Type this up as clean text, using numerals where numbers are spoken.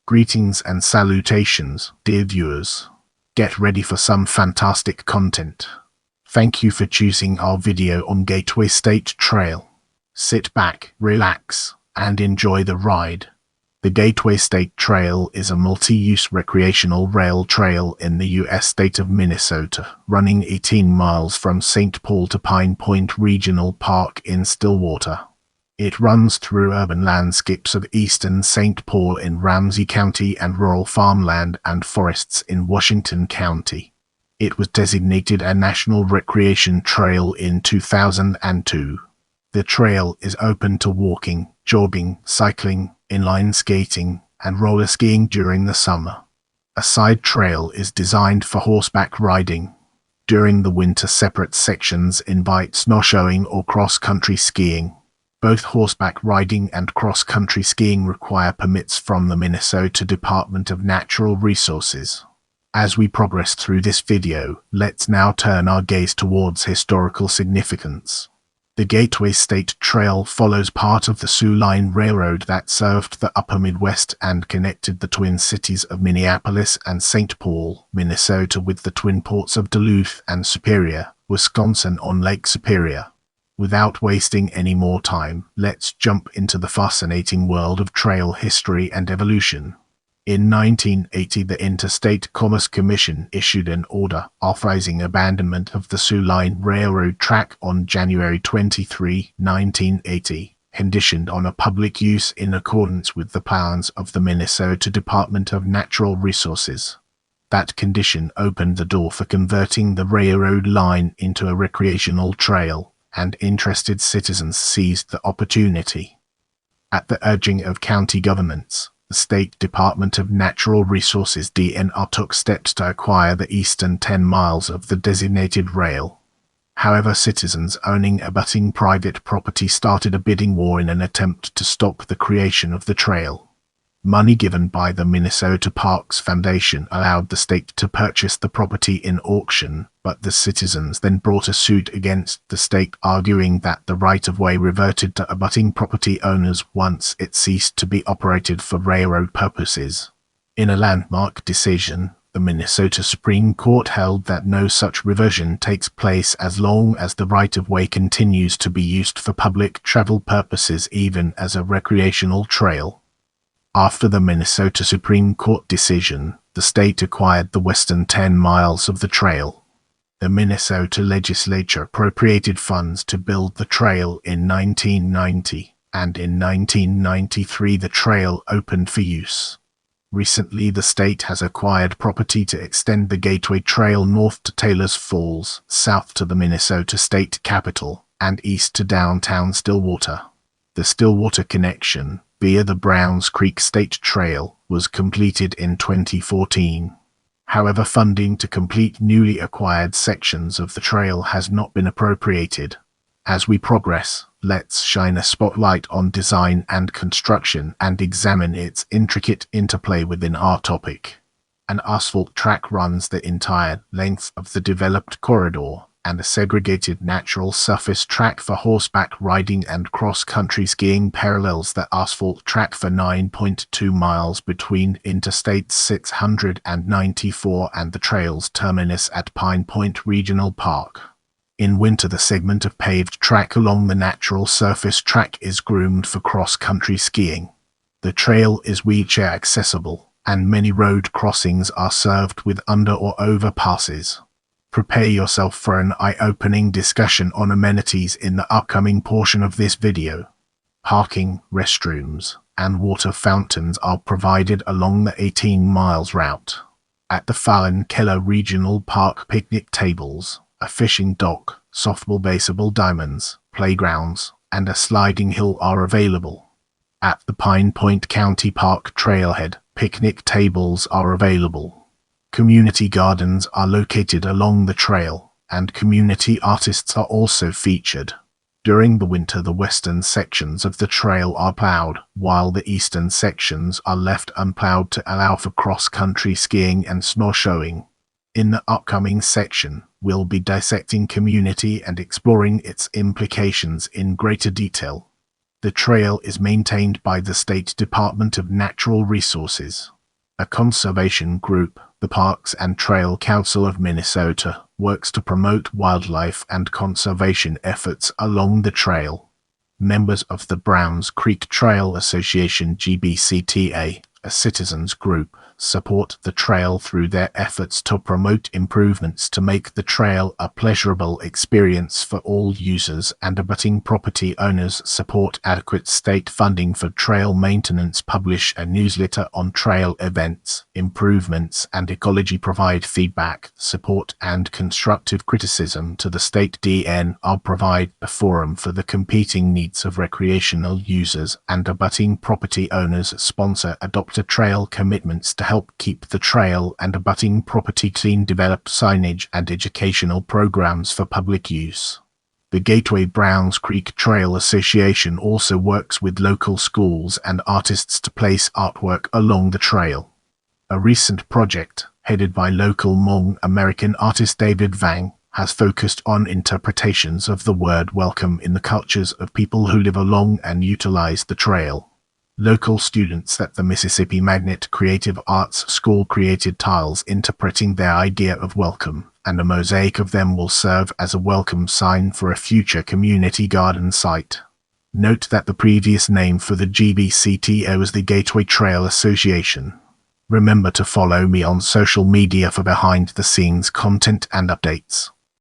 Greetings and salutations, dear viewers. Get ready for some fantastic content. Thank you for choosing our video on Gateway State Trail. Sit back, relax, and enjoy the ride. The Gateway State Trail is a multi-use recreational rail trail in the U.S. state of Minnesota, running 18 miles from St. Paul to Pine Point Regional Park in Stillwater. It runs through urban landscapes of eastern St. Paul in Ramsey County and rural farmland and forests in Washington County. It was designated a National Recreation Trail in 2002. The trail is open to walking, jogging, cycling, inline skating, and roller skiing during the summer. A side trail is designed for horseback riding. During the winter, separate sections invite snowshoeing or cross-country skiing. Both horseback riding and cross-country skiing require permits from the Minnesota Department of Natural Resources. As we progress through this video, let's now turn our gaze towards historical significance. The Gateway State Trail follows part of the Sioux Line Railroad that served the upper Midwest and connected the twin cities of Minneapolis and St. Paul, Minnesota with the twin ports of Duluth and Superior, Wisconsin on Lake Superior. Without wasting any more time, let's jump into the fascinating world of trail history and evolution. In 1980, the Interstate Commerce Commission issued an order authorizing abandonment of the Sioux Line Railroad track on January 23, 1980, conditioned on a public use in accordance with the plans of the Minnesota Department of Natural Resources. That condition opened the door for converting the railroad line into a recreational trail, and interested citizens seized the opportunity. At the urging of county governments, the State Department of Natural Resources (DNR) took steps to acquire the eastern 10 miles of the designated rail. However, citizens owning abutting private property started a bidding war in an attempt to stop the creation of the trail. Money given by the Minnesota Parks Foundation allowed the state to purchase the property in auction, but the citizens then brought a suit against the state, arguing that the right-of-way reverted to abutting property owners once it ceased to be operated for railroad purposes. In a landmark decision, the Minnesota Supreme Court held that no such reversion takes place as long as the right-of-way continues to be used for public travel purposes, even as a recreational trail. After the Minnesota Supreme Court decision, the state acquired the western 10 miles of the trail. The Minnesota legislature appropriated funds to build the trail in 1990, and in 1993 the trail opened for use. Recently, the state has acquired property to extend the Gateway Trail north to Taylor's Falls, south to the Minnesota State Capitol, and east to downtown Stillwater. The Stillwater connection, via the Browns Creek State Trail, was completed in 2014. However, funding to complete newly acquired sections of the trail has not been appropriated. As we progress, let's shine a spotlight on design and construction and examine its intricate interplay within our topic. An asphalt track runs the entire length of the developed corridor, and a segregated natural surface track for horseback riding and cross-country skiing parallels the asphalt track for 9.2 miles between Interstate 694 and the trail's terminus at Pine Point Regional Park. In winter, the segment of paved track along the natural surface track is groomed for cross-country skiing. The trail is wheelchair accessible, and many road crossings are served with under or overpasses. Prepare yourself for an eye-opening discussion on amenities in the upcoming portion of this video. Parking, restrooms, and water fountains are provided along the 18 miles route. At the Fallon-Keller Regional Park, picnic tables, a fishing dock, softball baseball diamonds, playgrounds, and a sliding hill are available. At the Pine Point County Park trailhead, picnic tables are available. Community gardens are located along the trail, and community artists are also featured. During the winter, the western sections of the trail are plowed, while the eastern sections are left unplowed to allow for cross-country skiing and snowshoeing. In the upcoming section, we'll be dissecting community and exploring its implications in greater detail. The trail is maintained by the State Department of Natural Resources. a conservation group, the Parks and Trail Council of Minnesota, works to promote wildlife and conservation efforts along the trail. Members of the Browns Creek Trail Association (GBCTA), a citizens group, support the trail through their efforts to promote improvements to make the trail a pleasurable experience for all users, and abutting property owners support adequate state funding for trail maintenance, publish a newsletter on trail events, improvements, and ecology, provide feedback, support, and constructive criticism to the state DNR, provide a forum for the competing needs of recreational users and abutting property owners, sponsor adopt a trail commitments to help keep the trail and abutting property clean, develop signage and educational programs for public use. The Gateway Browns Creek Trail Association also works with local schools and artists to place artwork along the trail. A recent project, headed by local Hmong American artist David Vang, has focused on interpretations of the word welcome in the cultures of people who live along and utilize the trail. Local students at the Mississippi Magnet Creative Arts School created tiles interpreting their idea of welcome, and a mosaic of them will serve as a welcome sign for a future community garden site. Note that the previous name for the GBCTA was the Gateway Trail Association. Remember to follow me on social media for behind-the-scenes content and updates.